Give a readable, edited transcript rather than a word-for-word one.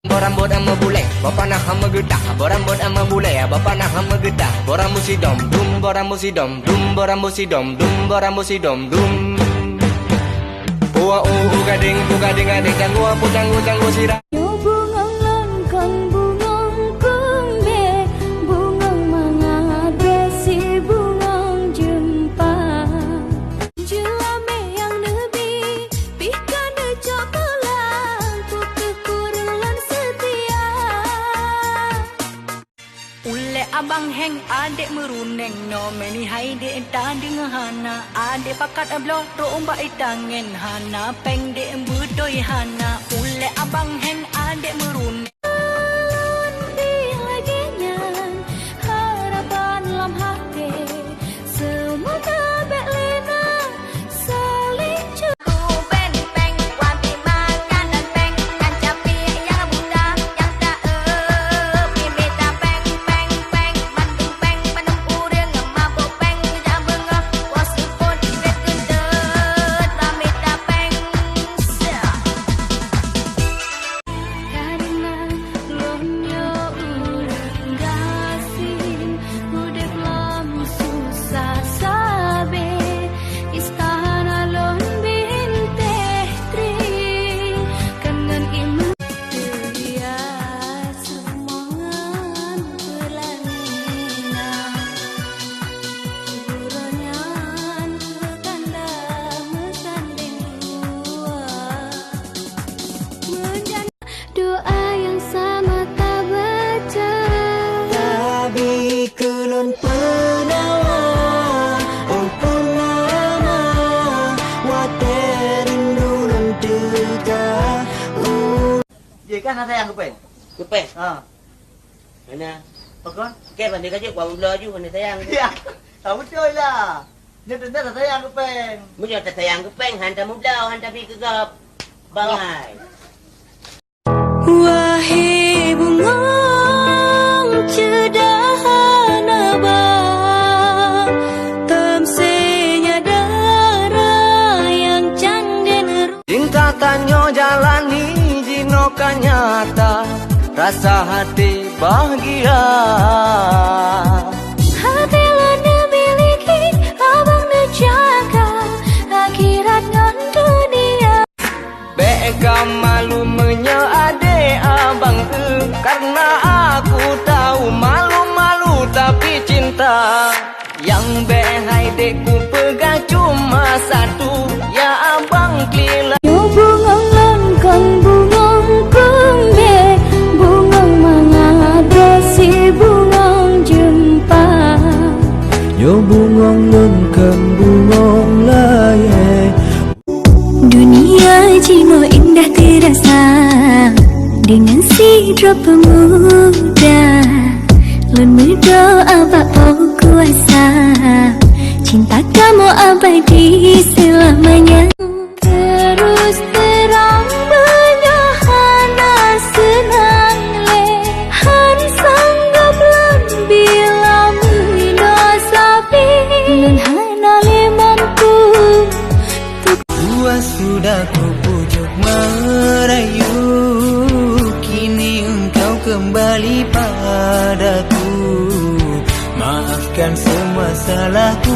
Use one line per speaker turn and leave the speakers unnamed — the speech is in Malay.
Borambut ama bule, bapa nak hama getah. Borambut ama bule, bapa nak hama getah. Boram musidom, dum, boram musidom, dum, boram musidom, dum, boram musidom, dum. Ua gading, gading, tanggu sirah.
Abang heng adik meruneng no meni hai de ta ding hana adik pakat ablo ro umba itangen hana peng de budoi hana ule abang heng adik meruneng lagi nyan harapan dalam hati semoga belena saling cukup peng peng wanti makan dan peng kan capi yang bunda yang tak pimita peng peng peng bandung peng pandung urang mabuk peng tidak bengah wasu pun bet kendet pamita peng karena lonyo urang gasing udep lam susah sabe istana lon binteh tri kangen imu dia semangan pelanina buronyan kekanda mesanding dua menjan doa yang sama tak baca
Tabi kelon penawa Oh purnama Waterin dulun teka
Gì cái hai thằng của mình?
Cái pe,
Vậy nè. Con.
cái phần này cái chiếc quần lơ chứ phần này thấy ăn.
Dạ. Không có chơi là. Nhưng tình là thấy ăn của mình.
Bây giờ thấy ăn cái pen hành ta muốn đâu, hành ta đi cái gập. Bang ngày.
Wahai bungong cedahan abang Temsenya darah yang canden
Cinta tanyo jalani jinoka nyata. Rasa hati bahagia.
Hati lana miliki abang dijaga Akhirat ngan dunia
Beka malu menyeade abang karena aku tahu malu-malu tapi cinta yang behai deku pegang cuma satu ya abang kelila.
Yo bungong langkang bungong kumbe Bungong mengadasi bungong jumpa
Yo bungong lengkang bungong laye
Dunia cino indah terasa Dengan sidra pemuda Lun berdoa bapa kuasa Cinta kamu abadi selamanya Terus terang benyahana senang le Hari sanggap lan bila mina sapi Lun hana le mampu
Dua sudah ku pujuk merayu Kini engkau kembali padaku Maafkan semua salahku